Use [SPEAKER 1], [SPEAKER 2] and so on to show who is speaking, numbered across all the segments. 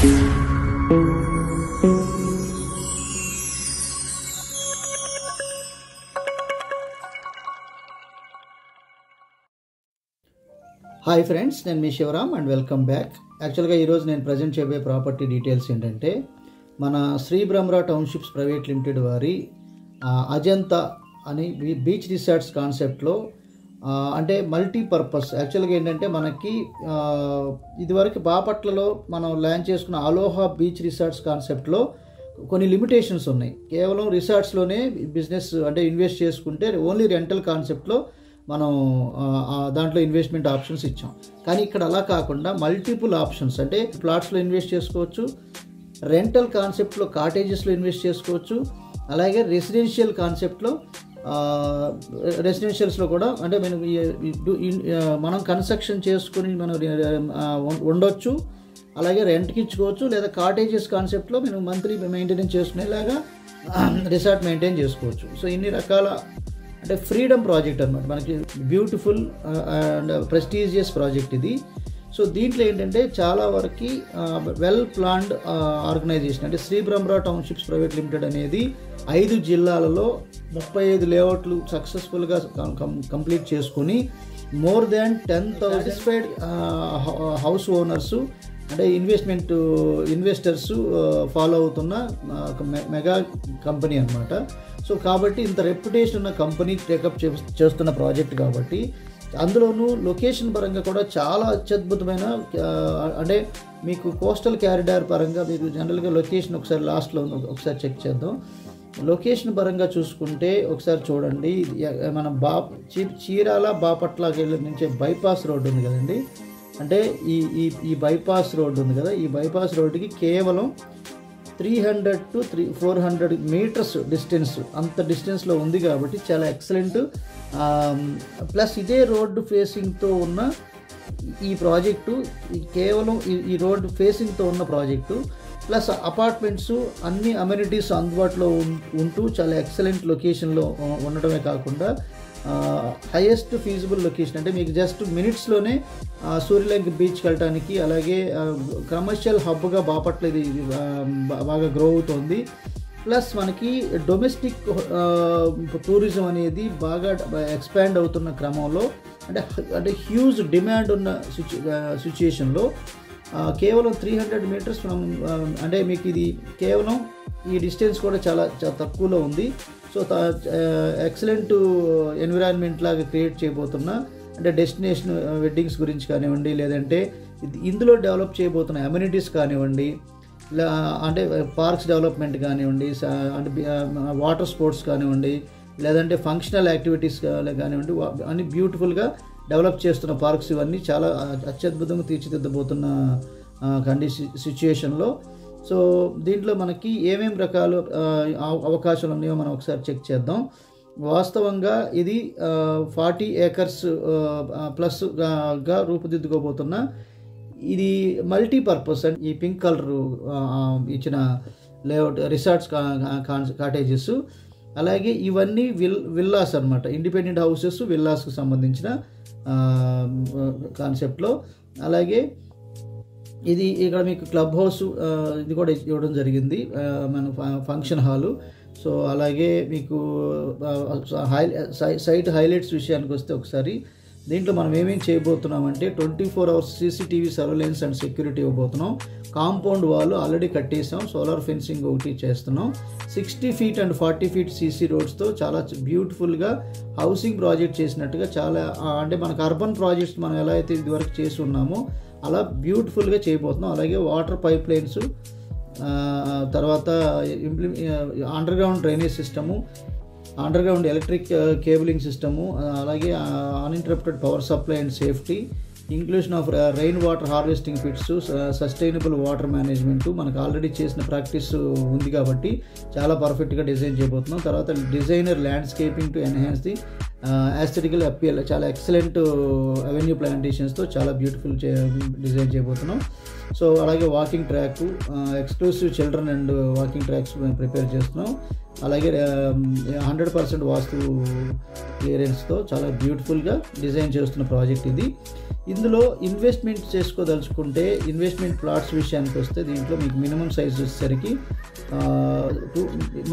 [SPEAKER 1] Hi friends, నేను మీ Sivaram and welcome back. యాక్చువల్గా ఈరోజు నేను ప్రజెంట్ చేయబోయే ప్రాపర్టీ డీటెయిల్స్ ఏంటంటే, మన Sri Brahmara Townships Private Limited వారి అజంతా అని బీచ్ రిసార్ట్స్ కాన్సెప్ట్లో అంటే మల్టీపర్పస్. యాక్చువల్గా ఏంటంటే మనకి ఇదివరకు బాపట్లలో మనం ల్యాండ్ చేసుకున్న అలోహా బీచ్ రిసార్ట్స్ కాన్సెప్ట్లో కొన్ని లిమిటేషన్స్ ఉన్నాయి. కేవలం రిసార్ట్స్లోనే బిజినెస్ అంటే ఇన్వెస్ట్ చేసుకుంటే ఓన్లీ రెంటల్ కాన్సెప్ట్లో మనం దాంట్లో ఇన్వెస్ట్మెంట్ ఆప్షన్స్ ఇచ్చాం. కానీ ఇక్కడ అలా కాకుండా మల్టిపుల్ ఆప్షన్స్, అంటే ప్లాట్స్లో ఇన్వెస్ట్ చేసుకోవచ్చు, రెంటల్ కాన్సెప్ట్లో కాటేజెస్లో ఇన్వెస్ట్ చేసుకోవచ్చు, అలాగే రెసిడెన్షియల్ కాన్సెప్ట్లో రెసిడెన్షియల్స్లో కూడా అంటే మనం కన్స్ట్రక్షన్ చేసుకుని మనం ఉండొచ్చు, అలాగే రెంట్కి ఇచ్చుకోవచ్చు, లేదా కాటేజెస్ కాన్సెప్ట్లో మనం మంత్లీ మెయింటెనెన్స్ చేసుకునేలాగా రిసార్ట్ మెయింటైన్ చేసుకోవచ్చు. సో ఇన్ని రకాల అంటే ఫ్రీడమ్ ప్రాజెక్ట్ అనమాట, మనకి బ్యూటిఫుల్ అండ్ ప్రెస్టీజియస్ ప్రాజెక్ట్ ఇది. సో దీంట్లో ఏంటంటే చాలా వరకు వెల్ ప్లాన్డ్ ఆర్గనైజేషన్. అంటే Sri Brahmara Townships Private Limited అనేది 5 జిల్లాలలో 35 లేఅవుట్లు సక్సెస్ఫుల్గా కంప్లీట్ చేసుకుని more than 10,000 satisfied house owners అంటే ఇన్వెస్టర్స్ ఫాలో అవుతున్న ఒక మెగా కంపెనీ అనమాట. సో కాబట్టి ఇంత రెప్యుటేషన్ ఉన్న కంపెనీ టేకప్ చేస్తున్న ప్రాజెక్ట్ కాబట్టి, అందులోనూ లొకేషన్ పరంగా కూడా చాలా అత్యద్భుతమైన అంటే మీకు కోస్టల్ క్యారిడార్ పరంగా మీకు జనరల్గా లొకేషన్ ఒకసారి లాస్ట్లో ఒకసారి చెక్ చేద్దాం. లొకేషన్ పరంగా చూసుకుంటే ఒకసారి చూడండి, మన చీరాల బాపట్ల నుంచి బైపాస్ రోడ్డు ఉంది కదండి. అంటే ఈ బైపాస్ రోడ్డు ఉంది కదా, ఈ బైపాస్ రోడ్డుకి కేవలం 300 to 400 మీటర్స్ డిస్టెన్స్, అంత డిస్టెన్స్లో ఉంది కాబట్టి చాలా ఎక్సలెంట్. ప్లస్ ఇదే రోడ్డు ఫేసింగ్తో ఉన్న ఈ ప్రాజెక్టు, కేవలం ఈ రోడ్డు ఫేసింగ్తో ఉన్న ప్రాజెక్టు ప్లస్ అపార్ట్మెంట్స్ అన్ని అమ్యూనిటీస్ అందుబాటులో ఉంటూ చాలా ఎక్సలెంట్ లొకేషన్లో ఉండడమే కాకుండా హైయెస్ట్ ఫీజిబుల్ లొకేషన్. అంటే మీకు జస్ట్ మినిట్స్లోనే సూర్యలంక బీచ్కి వెళ్ళటానికి, అలాగే కమర్షియల్ హబ్గా బాపట్ల ఇది బాగా గ్రో అవుతుంది. ప్లస్ మనకి డొమెస్టిక్ టూరిజం అనేది బాగా ఎక్స్పాండ్ అవుతున్న క్రమంలో అంటే హ్యూజ్ డిమాండ్ ఉన్న సిచ్యుయేషన్లో కేవలం 300 మీటర్స్ మనం అంటే మీకు ఇది కేవలం ఈ డిస్టెన్స్ కూడా చాలా తక్కువలో ఉంది. సో ఎక్సలెంట్ ఎన్విరాన్మెంట్ లాగా క్రియేట్ చేయబోతున్నా, అంటే డెస్టినేషన్ వెడ్డింగ్స్ గురించి కానివ్వండి, లేదంటే ఇందులో డెవలప్ చేయబోతున్న అమ్యూనిటీస్ కానివ్వండి, అంటే పార్క్స్ డెవలప్మెంట్ కానివ్వండి, అంటే వాటర్ స్పోర్ట్స్ కానివ్వండి, లేదంటే ఫంక్షనల్ యాక్టివిటీస్ కానివ్వండి, అన్ని బ్యూటిఫుల్గా డెవలప్ చేస్తున్న పార్క్స్ ఇవన్నీ చాలా అత్యద్భుతంగా తీర్చిదిద్దబోతున్న సిచ్యుయేషన్లో. సో దీంట్లో మనకి ఏమేమి రకాల అవకాశాలు ఉన్నాయో మనం ఒకసారి చెక్ చేద్దాం. వాస్తవంగా ఇది 40 ఏకర్స్ ప్లస్గా రూపుదిద్దుకోబోతున్న ఇది మల్టీపర్పస్. అండ్ ఈ పింక్ కలర్ ఇచ్చిన లేఅవుట్ రిసార్ట్స్ కాటేజెస్, అలాగే ఇవన్నీ విల్లాస్ అనమాట, ఇండిపెండెంట్ హౌసెస్ విల్లాస్కి సంబంధించిన కాన్సెప్ట్లో. అలాగే ఇది ఇక్కడ మీకు క్లబ్ హౌస్ ఇది కూడా ఇవ్వడం జరిగింది, మన ఫంక్షన్ హాలు. సో అలాగే మీకు సైట్ హైలైట్స్ విషయానికి వస్తే ఒకసారి దీంట్లో మనం ఏమేమి చేయబోతున్నామంటే 24 hours CCTV surveillance and security ఇవ్వబోతున్నాం. కాంపౌండ్ వాల్ ఆల్రెడీ కట్టేసాం, సోలార్ ఫెన్సింగ్ ఒకటి చేస్తున్నాం. 60 feet అండ్ 40 feet CC రోడ్స్తో చాలా బ్యూటిఫుల్గా హౌసింగ్ ప్రాజెక్ట్ చేసినట్టుగా చాలా అంటే మనకు అర్బన్ ప్రాజెక్ట్స్ మనం ఎలా అయితే ఇదివరకు చేసి ఉన్నామో అలా బ్యూటిఫుల్గా చేయబోతున్నాం. అలాగే వాటర్ పైప్ లైన్స్, తర్వాత underground drainage system, underground electric cabling system, అలాగే uninterrupted power supply and safety, inclusion of rain water harvesting pits, sustainable water management మనకు ఆల్రెడీ చేసిన ప్రాక్టీస్ ఉంది కాబట్టి చాలా పర్ఫెక్ట్గా డిజైన్ చేయబోతున్నాం. తర్వాత designer landscaping to enhance the aesthetical appear, చాలా ఎక్సలెంట్ అవెన్యూ ప్లాంటేషన్స్తో చాలా బ్యూటిఫుల్ డిజైన్ చేయబోతున్నాం. సో అలాగే walking track, exclusive children and walking tracks prepare చేస్తున్నాం. అలాగే 100% వాస్తు క్లియరెన్స్తో చాలా బ్యూటిఫుల్గా డిజైన్ చేస్తున్న ప్రాజెక్ట్ ఇది. ఇందులో ఇన్వెస్ట్మెంట్ చేసుకోదలుచుకుంటే ఇన్వెస్ట్మెంట్ ప్లాట్స్ విషయానికి వస్తే దీంట్లో మీకు మినిమం సైజ్ వచ్చేసరికి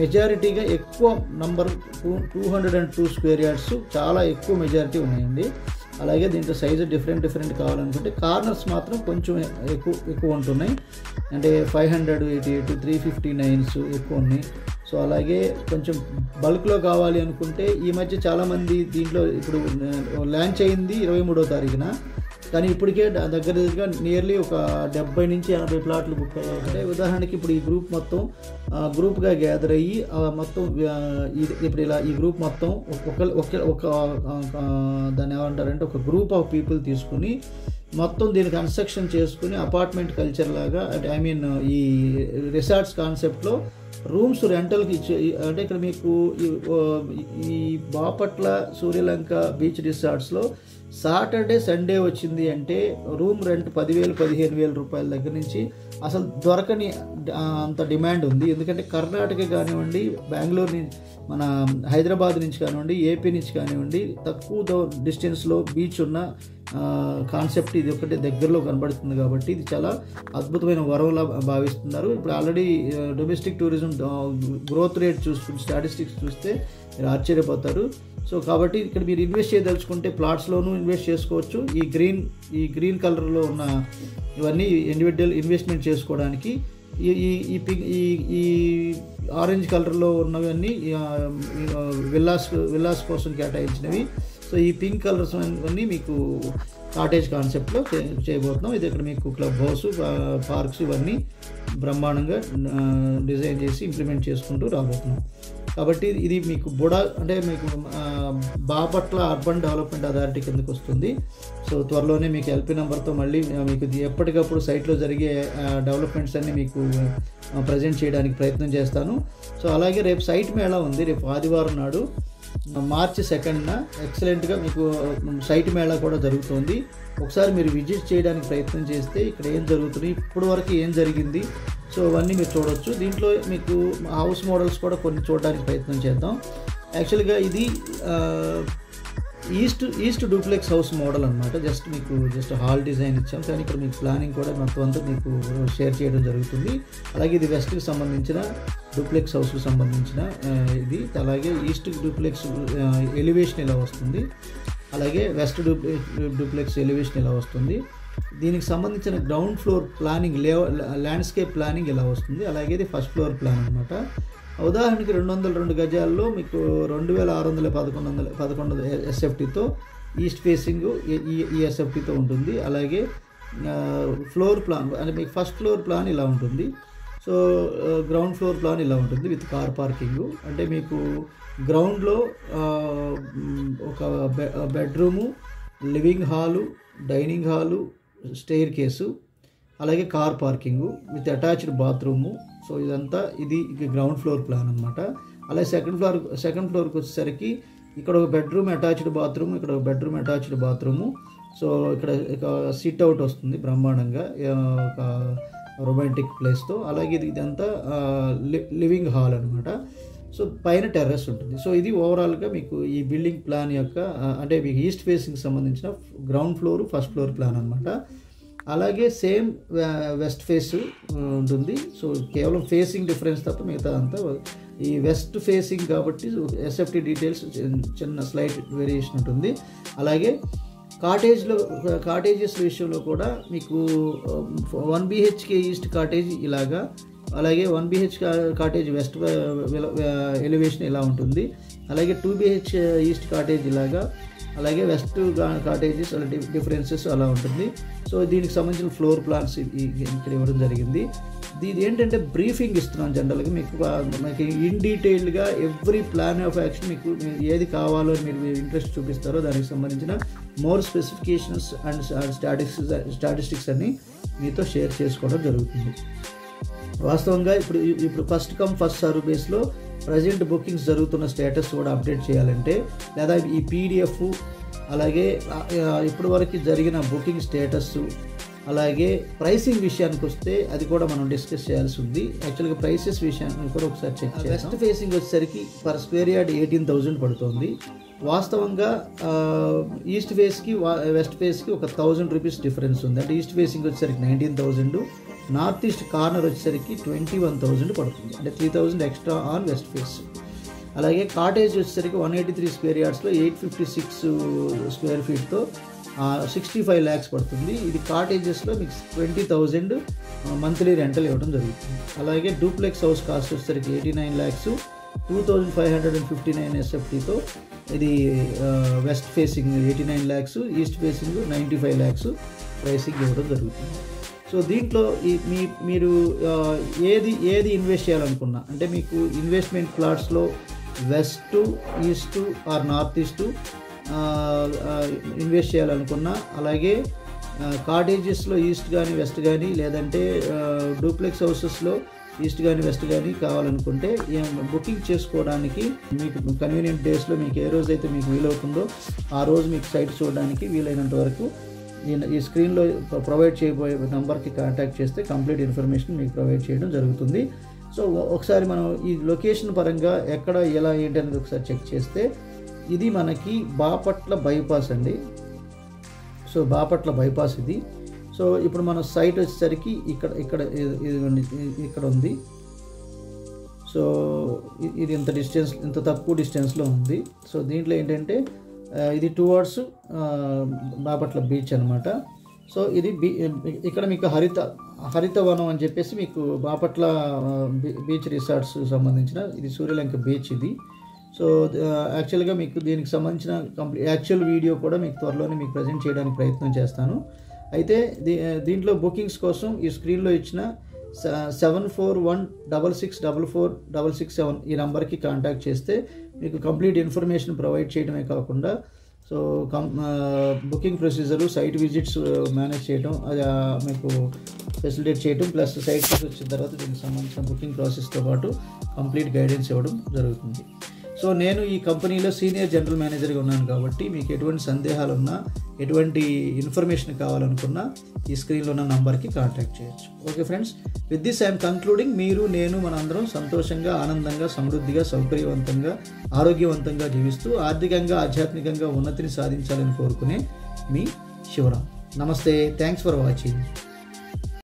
[SPEAKER 1] మెజారిటీగా ఎక్కువ నంబర్ 202 స్క్వేర్ యార్డ్స్ చాలా ఎక్కువ మెజారిటీ ఉన్నాయండి. అలాగే దీంట్లో సైజు డిఫరెంట్ కావాలనుకుంటే కార్నర్స్ మాత్రం కొంచెం ఎక్కువ ఉంటున్నాయి, అంటే 588, 359 ఎక్కువ ఉన్నాయి. సో అలాగే కొంచెం బల్క్లో కావాలి అనుకుంటే ఈ మధ్య చాలామంది దీంట్లో ఇప్పుడు లాంచ్ అయింది 23వ తారీఖున, కానీ ఇప్పటికే దగ్గరగా నియర్లీ ఒక 70 నుంచి 80 ప్లాట్లు బుక్ అయ్యాయి. అంటే ఉదాహరణకి ఇప్పుడు ఈ గ్రూప్ మొత్తం గ్రూప్గా గ్యాదర్ అయ్యి మొత్తం ఇప్పుడు ఇలా ఈ గ్రూప్ మొత్తం ఒక దాన్ని ఏమంటారంటే ఒక గ్రూప్ ఆఫ్ పీపుల్ తీసుకుని మొత్తం దీన్ని కన్స్ట్రక్షన్ చేసుకుని అపార్ట్మెంట్ కల్చర్ లాగా, అంటే ఈ రిసార్ట్స్ కాన్సెప్ట్లో రూమ్స్ రెంటల్కి ఇచ్చే, అంటే ఇక్కడ మీకు ఈ బాపట్ల సూర్యలంక బీచ్ రిసార్ట్స్లో సాటర్డే సండే వచ్చింది అంటే రూమ్ రెంట్ 10,000-15,000 రూపాయల దగ్గర నుంచి అసలు దొరకని అంత డిమాండ్ ఉంది. ఎందుకంటే కర్ణాటక కానివ్వండి, బెంగళూరు నుంచి, మన హైదరాబాద్ నుంచి కానివ్వండి, ఏపీ నుంచి కానివ్వండి, తక్కువ డిస్టెన్స్లో బీచ్ ఉన్న కాన్సెప్ట్ ఇది ఒకటి దగ్గరలో కనబడుతుంది. కాబట్టి ఇది చాలా అద్భుతమైన వరంలా భావిస్తున్నారు. ఇప్పుడు already domestic tourism growth rate చూసుకుంటే, స్టాటిస్టిక్స్ చూస్తే మీరు ఆశ్చర్యపోతారు. సో కాబట్టి ఇక్కడ మీరు ఇన్వెస్ట్ చేయదలుచుకుంటే ప్లాట్స్లోనూ ఇన్వెస్ట్ చేసుకోవచ్చు. ఈ గ్రీన్ కలర్లో ఉన్న ఇవన్నీ ఇండివిజువల్ ఇన్వెస్ట్మెంట్ చేసుకోవడానికి, ఈ ఆరెంజ్ కలర్లో ఉన్నవన్నీ విల్లాస్ కోసం కేటాయించినవి. సో ఈ పింక్ కలర్స్ అన్నీ మీకు కాటేజ్ కాన్సెప్ట్లో చేయబోతున్నాం. ఇది ఇక్కడ మీకు క్లబ్ హౌస్, పార్క్స్ ఇవన్నీ బ్రహ్మాండంగా డిజైన్ చేసి ఇంప్లిమెంట్ చేసుకుంటూ రాబోతున్నాం. కాబట్టి ఇది మీకు అంటే మీకు బాపట్ల అర్బన్ డెవలప్మెంట్ అథారిటీ కిందకు వస్తుంది. సో త్వరలోనే మీకు ఎల్పీ నెంబర్తో మళ్ళీ మీకు ఎప్పటికప్పుడు సైట్లో జరిగే డెవలప్మెంట్స్ అన్నీ మీకు ప్రజెంట్ చేయడానికి ప్రయత్నం చేస్తాను. సో అలాగే రేపు సైట్ మేళా ఉంది, రేపు ఆదివారం నాడు మార్చి 2న ఎక్సలెంట్గా మీకు సైట్ మేళా కూడా జరుగుతుంది. ఒకసారి మీరు విజిట్ చేయడానికి ప్రయత్నం చేస్తే ఇక్కడ ఏం జరుగుతుంది, ఇప్పటి వరకు ఏం జరిగింది, సో అవన్నీ మీరు చూడవచ్చు. దీంట్లో మీకు హౌస్ మోడల్స్ కూడా కొన్ని చూడడానికి ప్రయత్నం చేద్దాం. యాక్చువల్గా ఇది ఈస్ట్ డూప్లెక్స్ హౌస్ మోడల్ అనమాట. జస్ట్ హాల్ డిజైన్ ఇచ్చాం, కానీ ఇక్కడ మీకు ప్లానింగ్ కూడా మొత్తం అంతా మీకు షేర్ చేయడం జరుగుతుంది. అలాగే ఇది వెస్ట్కి సంబంధించిన డూప్లెక్స్ హౌస్కి సంబంధించిన ఇది. అలాగే ఈస్ట్ డూప్లెక్స్ ఎలివేషన్ ఇలా వస్తుంది, అలాగే వెస్ట్ డూప్లెక్స్ ఎలివేషన్ ఇలా వస్తుంది. దీనికి సంబంధించిన ground floor planning landscape planning ఇలా వస్తుంది. అలాగే ఇది ఫస్ట్ ఫ్లోర్ ప్లాన్ అనమాట. ఉదాహరణకి 202 గజాల్లో మీకు 2,611 ఎస్ఎఫ్టీతో ఈస్ట్ ఫేసింగ్ ఈ ఎస్ఎఫ్టీతో ఉంటుంది. అలాగే ఫ్లోర్ ప్లాన్ అంటే మీకు ఫస్ట్ ఫ్లోర్ ప్లాన్ ఇలా ఉంటుంది. సో గ్రౌండ్ ఫ్లోర్ ప్లాన్ ఇలా ఉంటుంది విత్ కార్ పార్కింగ్. అంటే మీకు గ్రౌండ్లో ఒక bedroom, living hall, dining hall, staircase, అలాగే car parking with attached bathroom. So ఇదంతా ఇది గ్రౌండ్ ఫ్లోర్ ప్లాన్ అనమాట. అలాగే సెకండ్ ఫ్లోర్కి వచ్చేసరికి ఇక్కడ ఒక బెడ్రూమ్ అటాచ్డ్ బాత్రూమ్, ఇక్కడ ఒక బెడ్రూమ్ అటాచ్డ్ బాత్రూము. సో ఇక్కడ సిట్ అవుట్ వస్తుంది బ్రహ్మాండంగా, ఒక రొమాంటిక్ ప్లేస్తో. అలాగే ఇదంతా లివింగ్ హాల్ అనమాట. సో పైన టెర్రస్ ఉంటుంది. సో ఇది ఓవరాల్గా మీకు ఈ బిల్డింగ్ ప్లాన్ యొక్క అంటే మీకు ఈస్ట్ ఫేసింగ్ సంబంధించిన ground floor first floor plan అనమాట. అలాగే సేమ్ వెస్ట్ ఫేస్ ఉంటుంది. సో కేవలం ఫేసింగ్ డిఫరెన్స్ తప్ప మిగతా అంతా ఈ వెస్ట్ ఫేసింగ్ కాబట్టి ఎస్ఎఫ్టీ డీటెయిల్స్ చిన్న స్లైట్ వేరియేషన్ ఉంటుంది. అలాగే కాటేజెస్ విషయంలో కూడా మీకు 1 BHK ఈస్ట్ కాటేజ్ ఇలాగా, అలాగే 1 BH కాటేజ్ వెస్ట్ ఎలివేషన్ ఇలా ఉంటుంది. అలాగే 2 BH ఈస్ట్ కాటేజ్ ఇలాగా, అలాగే వెస్ట్ కాటేజెస్ అలా డిఫరెన్సెస్ అలా ఉంటుంది. సో దీనికి సంబంధించిన ఫ్లోర్ ప్లాన్స్ ఇక్కడ ఇవ్వడం జరిగింది. ఇది ఏంటంటే బ్రీఫింగ్ ఇస్తున్నాను జనరల్గా మీకు ఇన్ డీటెయిల్డ్గా ఎవ్రీ ప్లాన్ ఆఫ్ యాక్షన్ మీకు ఏది కావాలో మీరు ఇంట్రెస్ట్ చూపిస్తారో దానికి సంబంధించిన మోర్ స్పెసిఫికేషన్స్ అండ్ స్టాటిస్టిక్స్ అన్ని మీతో షేర్ చేసుకోవడం జరుగుతుంది. వాస్తవంగా ఇప్పుడు ఫస్ట్ కమ్ ఫస్ట్ సర్వ్ బేస్లో ప్రజెంట్ బుకింగ్స్ జరుగుతున్న స్టేటస్ కూడా అప్డేట్ చేయాలంటే, లేదా ఈ PDF అలాగే ఇప్పటి వరకు జరిగిన బుకింగ్ స్టేటస్ అలాగే ప్రైసింగ్ విషయానికి వస్తే అది కూడా మనం డిస్కస్ చేయాల్సి ఉంది. యాక్చువల్గా ప్రైసెస్ విషయాన్ని కూడా ఒకసారి చెక్ చేయాలి. వెస్ట్ ఫేసింగ్ వచ్చేసరికి పర్ స్క్వేర్ యార్డ్ 18,000 పడుతుంది. వాస్తవంగా ఈస్ట్ ఫేస్కి వెస్ట్ ఫేస్కి ఒక 1,000 రూపీస్ డిఫరెన్స్ ఉంది. అంటే ఈస్ట్ ఫేసింగ్ వచ్చేసరికి 19,000, నార్త్ ఈస్ట్ కార్నర్ వచ్చేసరికి 21,000 పడుతుంది. అంటే 3,000 ఎక్స్ట్రా ఆన్ వెస్ట్ ఫేస్. అలాగే కాటేజ్ వచ్చేసరికి 183 స్క్వేర్ యార్డ్స్లో 856 స్క్వేర్ ఫీట్తో 65 lakhs పడుతుంది. ఇది కాటేజెస్లో మీకు 20,000 మంత్లీ రెంటల్ ఇవ్వడం జరుగుతుంది. అలాగే డూప్లెక్స్ హౌస్ కాస్ట్ వచ్చేసరికి 89 lakhs, 2,559 SFTతో ఇది west facing 89 lakhs, east facing 95 lakhs pricing ఇవ్వడం జరుగుతుంది. సో దీంట్లో మీరు ఏది ఇన్వెస్ట్ చేయాలనుకున్నా, అంటే మీకు ఇన్వెస్ట్మెంట్ ప్లాట్స్లో west, east or north east invest చేయాలనుకున్నా, అలాగే కాటేజెస్లో ఈస్ట్ కానీ వెస్ట్ కానీ, లేదంటే డూప్లెక్స్ హౌసెస్లో ఈస్ట్ కానీ వెస్ట్ కానీ కావాలనుకుంటే బుకింగ్ చేసుకోవడానికి మీకు కన్వీనియంట్ డేస్లో మీకు ఏ రోజు అయితే మీకు వీలవుతుందో ఆ రోజు మీకు సైట్ చూడడానికి వీలైనంత వరకు ఈ స్క్రీన్లో ప్రొవైడ్ చేయబోయే నెంబర్కి కాంటాక్ట్ చేస్తే కంప్లీట్ ఇన్ఫర్మేషన్ మీకు ప్రొవైడ్ చేయడం జరుగుతుంది. సో ఒకసారి మనం ఈ లొకేషన్ పరంగా ఎక్కడ ఎలా ఏంటి అనేది ఒకసారి చెక్ చేస్తే ఇది మనకి బాపట్ల బైపాస్ అండి. సో బాపట్ల బైపాస్ ఇది. సో ఇప్పుడు మన సైట్ వచ్చేసరికి ఇక్కడ ఉంది. సో ఇది ఇంత తక్కువ డిస్టెన్స్లో ఉంది. సో దీంట్లో ఏంటంటే ఇది టువర్డ్స్ బాపట్ల బీచ్ అనమాట. సో ఇది ఇక్కడ మీకు హరితవనం అని చెప్పేసి మీకు బాపట్ల బీచ్ రిసార్ట్స్ సంబంధించిన ఇది సూర్యలంక బీచ్ ఇది. సో యాక్చువల్గా మీకు దీనికి సంబంధించిన యాక్చువల్ వీడియో కూడా మీకు త్వరలోనే మీకు ప్రజెంట్ చేయడానికి ప్రయత్నం చేస్తాను. అయితే దీంట్లో బుకింగ్స్ కోసం ఈ స్క్రీన్లో ఇచ్చిన 7416644667 ఈ నెంబర్కి కాంటాక్ట్ చేస్తే మీకు కంప్లీట్ ఇన్ఫర్మేషన్ ప్రొవైడ్ చేయడమే కాకుండా so booking procedure, site visits manage చేయడం, అది మీకు ఫెసిలిటేట్ చేయడం, ప్లస్ సైట్ వచ్చిన తర్వాత దీనికి సంబంధించిన బుకింగ్ ప్రాసెస్తో పాటు కంప్లీట్ గైడెన్స్ ఇవ్వడం జరుగుతుంది. సో నేను ఈ కంపెనీలో సీనియర్ జనరల్ మేనేజర్గా ఉన్నాను కాబట్టి మీకు ఎటువంటి సందేహాలు ఉన్నా, ఎటువంటి ఇన్ఫర్మేషన్ కావాలనుకున్నా ఈ స్క్రీన్లో ఉన్న నంబర్కి కాంటాక్ట్ చేయొచ్చు. Okay friends, with this I'm concluding. మీరు, నేను, మనందరం సంతోషంగా, ఆనందంగా, సమృద్ధిగా, సౌకర్యవంతంగా, ఆరోగ్యవంతంగా జీవిస్తూ ఆర్థికంగా, ఆధ్యాత్మికంగా ఉన్నతిని సాధించాలని కోరుకునే మీ శివరాం. నమస్తే. Thanks for watching.